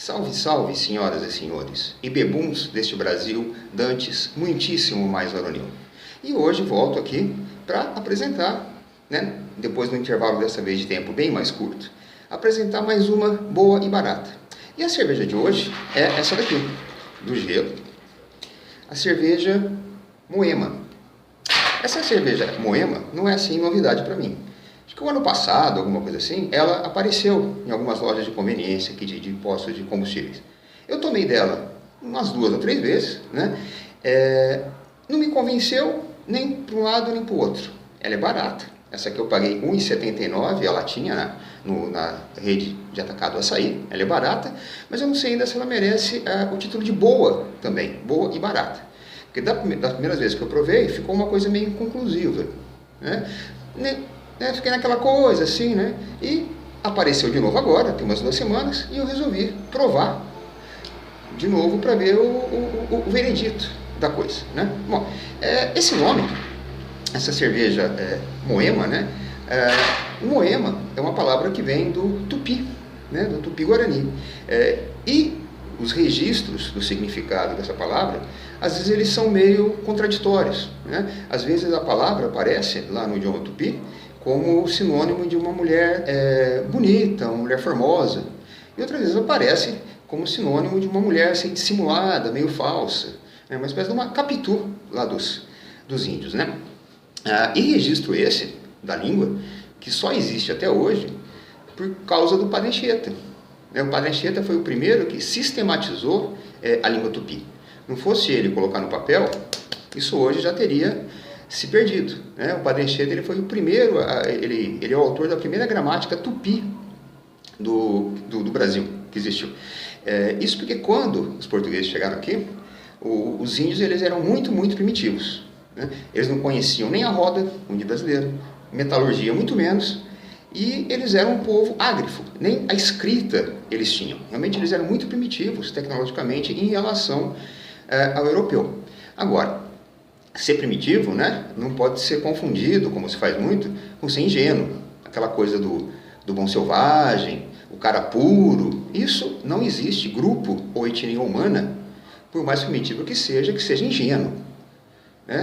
Salve, salve, senhoras e senhores, e bebuns deste Brasil, dantes, muitíssimo mais varonil. E hoje volto aqui para apresentar, depois do intervalo dessa vez de tempo bem mais curto, apresentar mais uma boa e barata. E a cerveja de hoje é essa daqui, do gelo, a cerveja Moema. Essa cerveja Moema não é assim novidade para mim. Acho que o ano passado, alguma coisa assim, ela apareceu em algumas lojas de conveniência aqui de postos de combustíveis. Eu tomei dela umas 2 ou 3 vezes, não me convenceu nem para um lado nem para o outro. Ela é barata. Essa aqui eu paguei R$ 1,79 a latinha na rede de atacado açaí. Ela é barata, mas eu não sei ainda se ela merece o título de boa também, boa e barata. Porque das primeiras vezes que eu provei, ficou uma coisa meio inconclusiva, fiquei naquela coisa assim, e apareceu de novo agora, tem umas 2 semanas, e eu resolvi provar de novo para ver o veredito da coisa, Bom, esse nome, essa cerveja Moema, Moema é uma palavra que vem do Tupi, do Tupi-Guarani, e os registros do significado dessa palavra, às vezes eles são meio contraditórios, Às vezes a palavra aparece lá no idioma Tupi como sinônimo de uma mulher bonita, uma mulher formosa, e outras vezes aparece como sinônimo de uma mulher assim, dissimulada, meio falsa, uma espécie de uma capitu lá dos índios, E registro esse, da língua, que só existe até hoje por causa do Padre Anchieta. O Padre Anchieta foi o primeiro que sistematizou a língua tupi. Não fosse ele colocar no papel, isso hoje já teria se perdido. O Padre Anchieta ele foi o primeiro, ele é o autor da primeira gramática tupi do Brasil que existiu. Isso porque quando os portugueses chegaram aqui, os índios eles eram muito, muito primitivos. Eles não conheciam nem a roda, o índio brasileiro, metalurgia muito menos, e eles eram um povo ágrafo, nem a escrita eles tinham. Realmente eles eram muito primitivos tecnologicamente em relação ao europeu. Agora, ser primitivo, não pode ser confundido, como se faz muito, com ser ingênuo. Aquela coisa do bom selvagem, o cara puro. Isso não existe grupo ou etnia humana, por mais primitivo que seja ingênuo.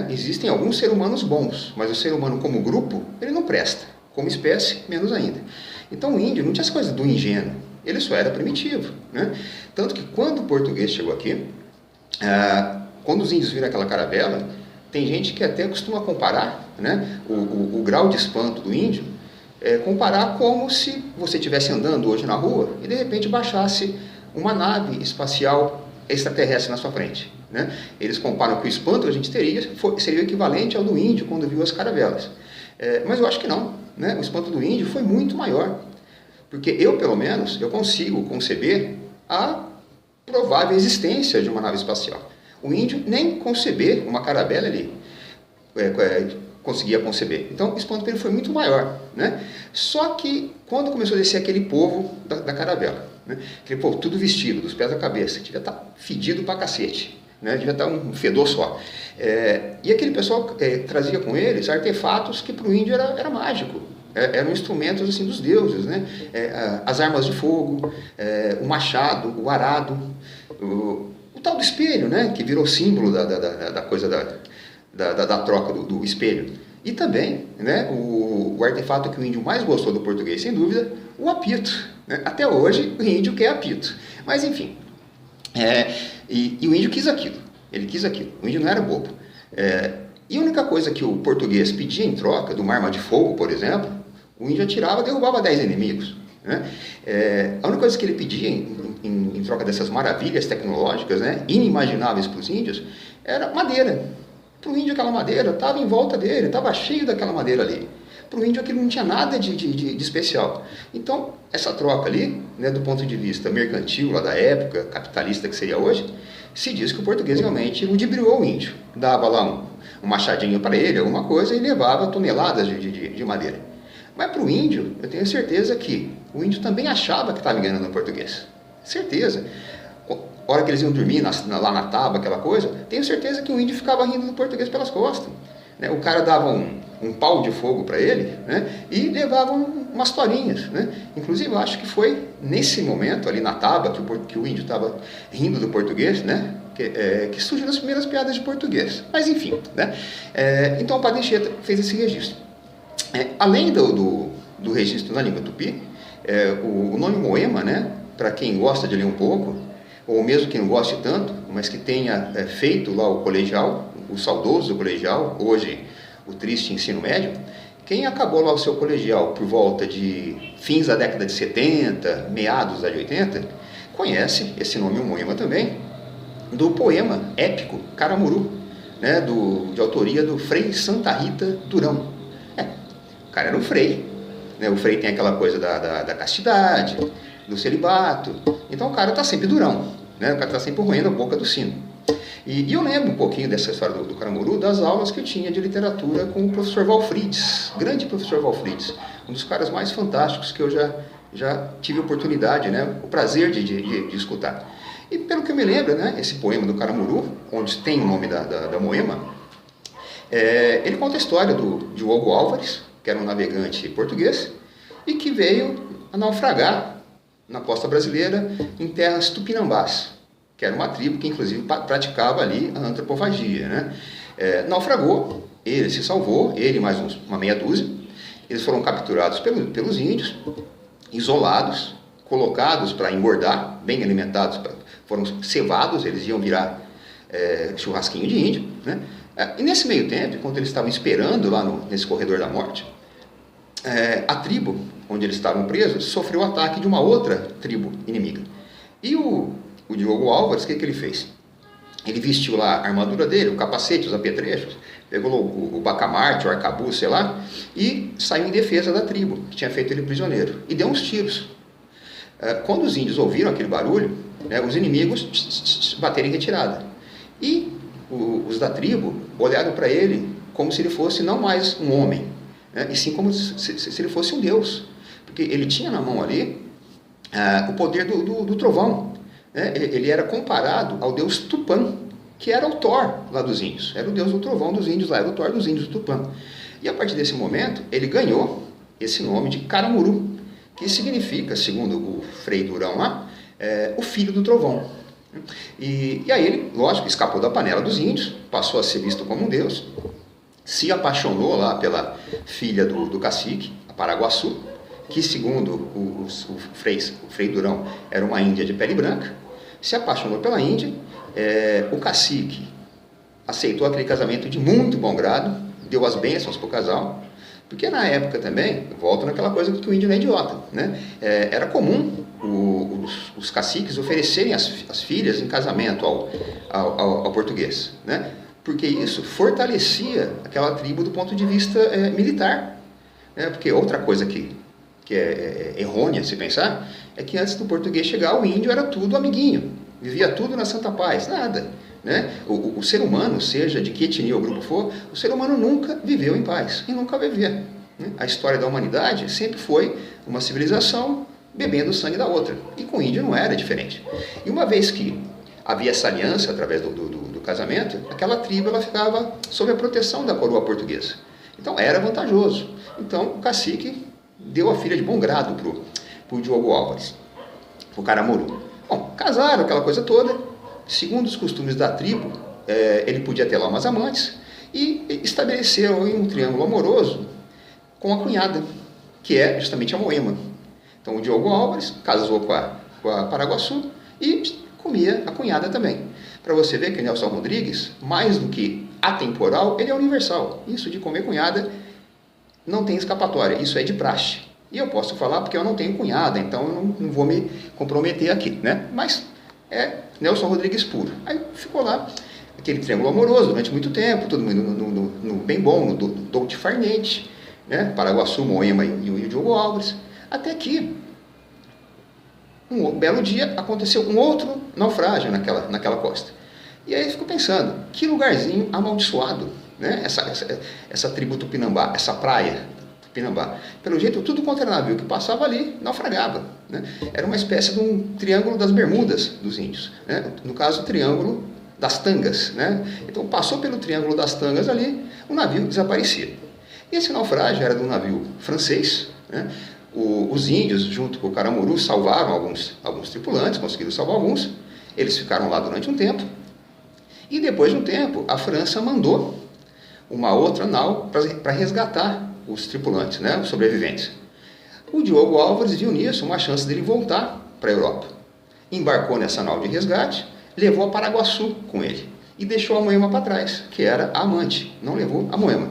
Existem alguns seres humanos bons, mas o ser humano como grupo, ele não presta. Como espécie, menos ainda. Então o índio não tinha as coisas do ingênuo, ele só era primitivo. Tanto que quando o português chegou aqui, quando os índios viram aquela caravela, tem gente que até costuma comparar o grau de espanto do índio, comparar como se você estivesse andando hoje na rua e de repente baixasse uma nave espacial extraterrestre na sua frente. Eles comparam que o espanto que a gente teria seria o equivalente ao do índio quando viu as caravelas. Mas eu acho que não. O espanto do índio foi muito maior. Porque eu, pelo menos, eu consigo conceber a provável existência de uma nave espacial. O índio nem conceber uma caravela ali conseguia conceber. Então o espanto dele foi muito maior. Só que quando começou a descer aquele povo da caravela, aquele povo tudo vestido, dos pés à cabeça, devia estar fedido pra cacete. Devia estar um fedor só. E aquele pessoal trazia com eles artefatos que para o índio era mágico. Eram instrumentos assim, dos deuses. As armas de fogo, o machado, o arado, o tal do espelho, que virou símbolo da coisa da troca do espelho. E também o artefato que o índio mais gostou do português, sem dúvida, o apito. Até hoje o índio quer apito. Mas enfim... E o índio quis aquilo, ele quis aquilo, o índio não era bobo. E a única coisa que o português pedia em troca, de uma arma de fogo, por exemplo, o índio atirava e derrubava 10 inimigos. A única coisa que ele pedia em troca dessas maravilhas tecnológicas, inimagináveis para os índios, era madeira. Para o índio aquela madeira estava em volta dele, estava cheio daquela madeira ali. Para o índio aquilo não tinha nada de especial. Então, essa troca ali, do ponto de vista mercantil, lá da época, capitalista que seria hoje, se diz que o português realmente ludibriou o índio. Dava lá um machadinho para ele, alguma coisa, e levava toneladas de madeira. Mas para o índio, eu tenho certeza que o índio também achava que estava enganando o português. Certeza. A hora que eles iam dormir lá na taba, aquela coisa, tenho certeza que o índio ficava rindo do português pelas costas. O cara dava um pau de fogo para ele, e levava umas torinhas, né? Inclusive, eu acho que foi nesse momento, ali na tábua, que o índio estava rindo do português, né? Que surgiram as primeiras piadas de português. Mas, enfim, né? Então, o Padre Anchieta fez esse registro. Além do registro na língua tupi, o nome Moema, né? Para quem gosta de ler um pouco, ou mesmo que não goste tanto, mas que tenha feito lá o colegial, o saudoso colegial, hoje o triste ensino médio, quem acabou lá o seu colegial por volta de fins da década de 70, meados da de 80, conhece esse nome Moema também, do poema épico Caramuru, né, de autoria do Frei Santa Rita Durão. O cara era um frei, né? O frei tem aquela coisa da castidade, do celibato, então o cara está sempre durão, né? O cara está sempre roendo a boca do sino. E eu lembro um pouquinho dessa história do Caramuru, das aulas que eu tinha de literatura com o professor Valfrides, grande professor Valfrides, um dos caras mais fantásticos que eu já tive oportunidade, né? O prazer de escutar. E pelo que eu me lembro, né? Esse poema do Caramuru, onde tem o nome da Moema, ele conta a história do Diogo Álvares, que era um navegante português, e que veio a naufragar na costa brasileira, em terras tupinambás, que era uma tribo que inclusive praticava ali a antropofagia, né? Naufragou, ele se salvou, ele e mais uma meia dúzia. Eles foram capturados pelos índios, isolados, colocados para engordar, bem alimentados, foram cevados, eles iam virar churrasquinho de índio, né? E nesse meio tempo, quando eles estavam esperando lá nesse corredor da morte, a tribo onde eles estavam presos sofreu o ataque de uma outra tribo inimiga. E o Diogo Álvares, o que ele fez? Ele vestiu lá a armadura dele, o capacete, os apetrechos, pegou o bacamarte, o arcabuz, sei lá, e saiu em defesa da tribo, que tinha feito ele prisioneiro, e deu uns tiros. Quando os índios ouviram aquele barulho, né, os inimigos bateram em retirada. E os da tribo olharam para ele como se ele fosse não mais um homem, né, e sim como se ele fosse um deus, porque ele tinha na mão ali o poder do trovão, né? Ele era comparado ao deus Tupã, que era o Thor lá dos índios, era o deus do trovão dos índios lá, era o Thor dos índios, o Tupã. E a partir desse momento ele ganhou esse nome de Caramuru, que significa, segundo o Frei Durão lá, o filho do trovão. E aí ele, lógico, escapou da panela dos índios, passou a ser visto como um deus, se apaixonou lá pela filha do cacique, a Paraguaçu, que segundo o Frei Durão era uma índia de pele branca, se apaixonou pela índia, o cacique aceitou aquele casamento de muito bom grado, deu as bênçãos para o casal, porque na época também, volto naquela coisa que o índio não é idiota, né? Era comum os caciques oferecerem as filhas em casamento ao português, né? Porque isso fortalecia aquela tribo do ponto de vista militar, né? Porque outra coisa que é errônea se pensar, é que antes do português chegar, o índio era tudo amiguinho, vivia tudo na santa paz, nada, né? O ser humano, seja de que etnia ou grupo for, o ser humano nunca viveu em paz, e nunca vai viver, né? A história da humanidade sempre foi uma civilização bebendo o sangue da outra, e com o índio não era diferente. E uma vez que havia essa aliança através do casamento, aquela tribo ela ficava sob a proteção da coroa portuguesa, então era vantajoso. Então o cacique deu a filha de bom grado pro Diogo Álvares, pro Caramuru. Bom, casaram, aquela coisa toda. Segundo os costumes da tribo, ele podia ter lá umas amantes, e estabeleceram um triângulo amoroso com a cunhada, que é justamente a Moema. Então o Diogo Álvares casou com a Paraguaçu e comia a cunhada também. Para você ver que o Nelson Rodrigues, mais do que atemporal, ele é universal. Isso de comer cunhada não tem escapatória, isso é de praxe. E eu posso falar porque eu não tenho cunhada, então eu não vou me comprometer aqui, né? Mas é Nelson Rodrigues puro. Aí ficou lá aquele triângulo amoroso durante muito tempo, todo mundo no bem bom, no Dolce Farnete, né? Paraguaçu, Moema e o Diogo Álvares. Até que, um belo dia, aconteceu um outro naufrágio naquela costa. E aí eu fico pensando, que lugarzinho amaldiçoado, né? Essa tribo Tupinambá, essa praia Tupinambá. Pelo jeito, tudo quanto era navio que passava ali, naufragava, né? Era uma espécie de um triângulo das Bermudas dos índios, né? No caso, o triângulo das Tangas, né? Então, passou pelo triângulo das Tangas ali, o navio desaparecia. E esse naufrágio era de um navio francês, né? Os índios, junto com o Caramuru, salvaram alguns tripulantes, conseguiram salvar alguns. Eles ficaram lá durante um tempo. E depois de um tempo, a França mandou uma outra nau para resgatar os tripulantes, né, os sobreviventes. O Diogo Álvares viu nisso uma chance dele voltar para a Europa. Embarcou nessa nau de resgate, levou a Paraguaçu com ele e deixou a Moema para trás, que era a amante, não levou a Moema.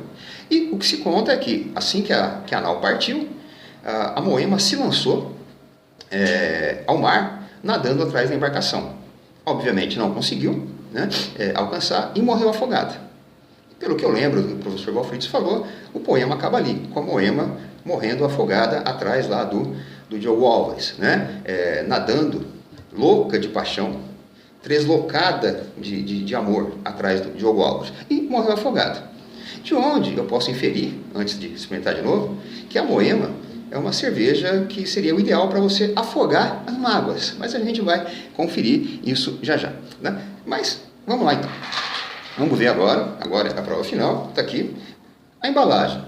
E o que se conta é que, assim que a nau partiu, a Moema se lançou ao mar, nadando atrás da embarcação. Obviamente não conseguiu, né, alcançar e morreu afogada. Pelo que eu lembro, o professor Valfrides falou, o poema acaba ali, com a Moema morrendo afogada atrás lá do Diogo Álvares, né, nadando, louca de paixão, treslocada de amor atrás do Diogo Álvares, e morreu afogada. De onde eu posso inferir, antes de experimentar de novo, que a Moema é uma cerveja que seria o ideal para você afogar as mágoas. Mas a gente vai conferir isso já já, né? Mas vamos lá então. Vamos ver agora é a prova final, está aqui, a embalagem.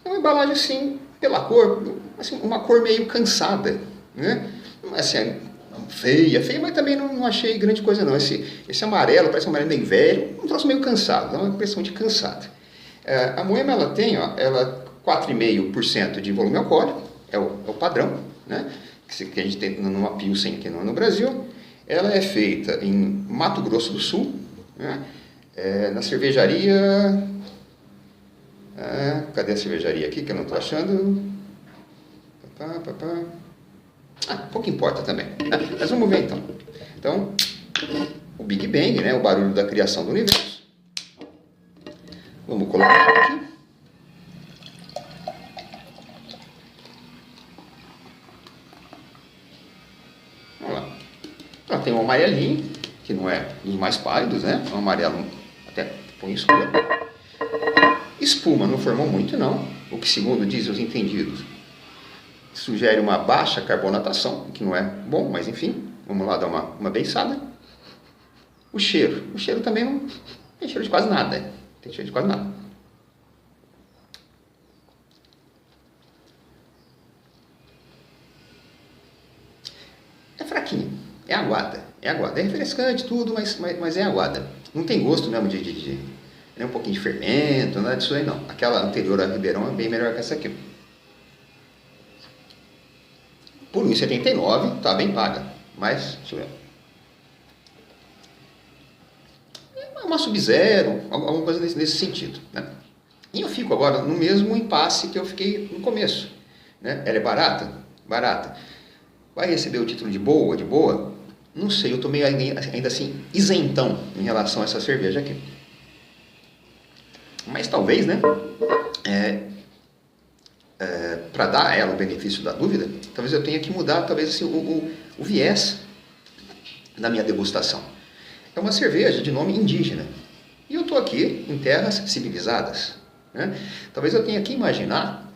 É uma embalagem assim, pela cor, assim, uma cor meio cansada, né? Assim, feia, mas também não achei grande coisa não. Esse amarelo, parece um amarelo meio velho, um troço meio cansado, dá uma impressão de cansado. A Moema, ela tem 4,5% de volume alcoólico, é o padrão, né, que a gente tem numa Pilsen aqui no Brasil. Ela é feita em Mato Grosso do Sul, né, na cervejaria... cadê a cervejaria aqui, que eu não estou achando? Pouco importa também. Mas vamos ver então. Então, o Big Bang, né, o barulho da criação do universo. Vamos colocar aqui. Vamos lá. Ela tem um amarelinho, que não é dos mais pálidos, né? É um amarelo até põe escuro. Espuma não formou muito não, o que segundo dizem os entendidos sugere uma baixa carbonatação, que não é bom, mas enfim, vamos lá dar uma beiçada. O cheiro também não tem cheiro de quase nada, tem cheiro de quase nada. É fraquinho, é aguada, é refrescante tudo, mas é aguada. Não tem gosto mesmo de nem um pouquinho de fermento, nada disso aí não. Aquela anterior a Ribeirão é bem melhor que essa aqui. Por R$ 1,79, tá bem paga. Mas, deixa eu ver. É uma Sub-Zero, alguma coisa nesse sentido, né? E eu fico agora no mesmo impasse que eu fiquei no começo, né? Ela é barata? Barata. Vai receber o título de boa? De boa? Não sei, eu estou meio ainda assim isentão em relação a essa cerveja aqui. Mas talvez, né, para dar a ela o benefício da dúvida, talvez eu tenha que mudar talvez assim, o viés da minha degustação. É uma cerveja de nome indígena. E eu estou aqui em terras civilizadas, né? Talvez eu tenha que imaginar,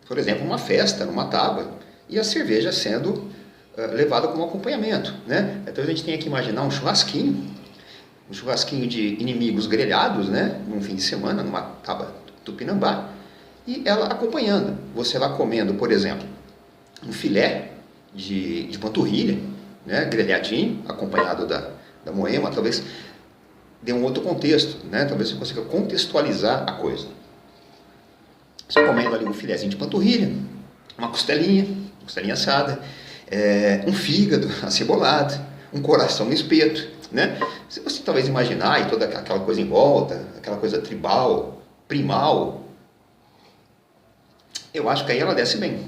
por exemplo, uma festa numa tábua e a cerveja sendo levada como acompanhamento, né? Então a gente tem que imaginar um churrasquinho de inimigos grelhados, né? Num fim de semana, numa tábua tupinambá, e ela acompanhando. Você lá comendo, por exemplo, um filé de panturrilha, né? Grelhadinho, acompanhado da Moema, talvez dê um outro contexto, né? Talvez você consiga contextualizar a coisa. Você comendo ali um filézinho de panturrilha, uma costelinha assada, um fígado acebolado, um coração no espeto, né? Se você talvez imaginar e toda aquela coisa em volta, aquela coisa tribal, primal, eu acho que aí ela desce bem.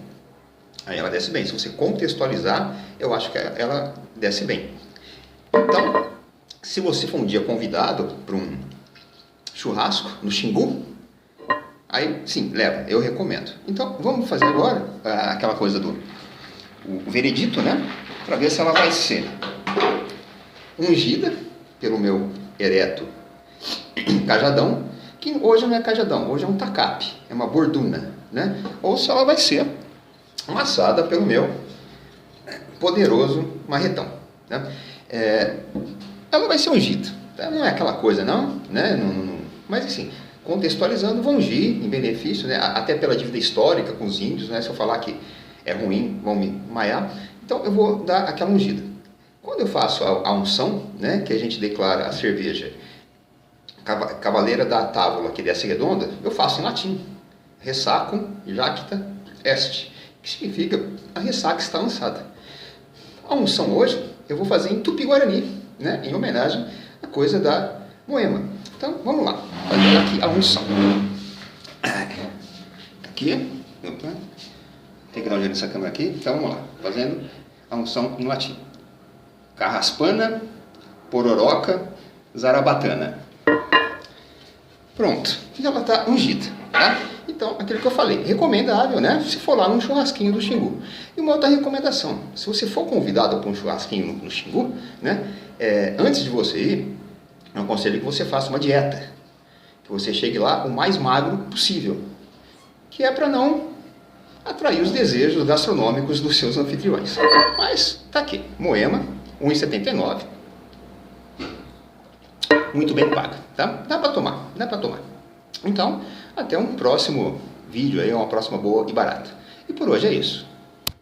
Se você contextualizar, eu acho que ela desce bem. Então, se você for um dia convidado para um churrasco no Xingu, aí sim, leva, eu recomendo. Então, vamos fazer agora aquela coisa do veredito, né? Para ver se ela vai ser ungida pelo meu ereto cajadão, que hoje não é cajadão, hoje é um tacape, é uma borduna, né? Ou se ela vai ser amassada pelo meu poderoso marretão, né? Ela vai ser ungida, não é aquela coisa não, né? Mas assim, contextualizando, vão ungir em benefício, né? Até pela dívida histórica com os índios, né? Se eu falar que é ruim, vão me maiar. Então eu vou dar aquela ungida. Quando eu faço a unção, né, que a gente declara a cerveja Cavaleira da Távola, que desce redonda, eu faço em latim. Ressacum jacta est, que significa a ressaca está lançada. A unção hoje eu vou fazer em Tupi-Guarani, né, em homenagem à coisa da Moema. Então vamos lá, fazer aqui a unção. Aqui, tem que dar um jeito nessa câmera aqui, então vamos lá, fazendo a unção em latim. Carraspana, pororoca, zarabatana. Pronto, já ela está ungida, tá? Então, aquilo que eu falei, recomendável, né? Se for lá num churrasquinho do Xingu. E uma outra recomendação, se você for convidado para um churrasquinho no Xingu, né? Antes de você ir, eu aconselho que você faça uma dieta. Que você chegue lá o mais magro possível. Que é para não atrair os desejos gastronômicos dos seus anfitriões. Mas, tá aqui, Moema, 1,79. Muito bem paga, tá? Dá para tomar, dá para tomar. Então, até um próximo vídeo aí, uma próxima boa e barata. E por hoje é isso.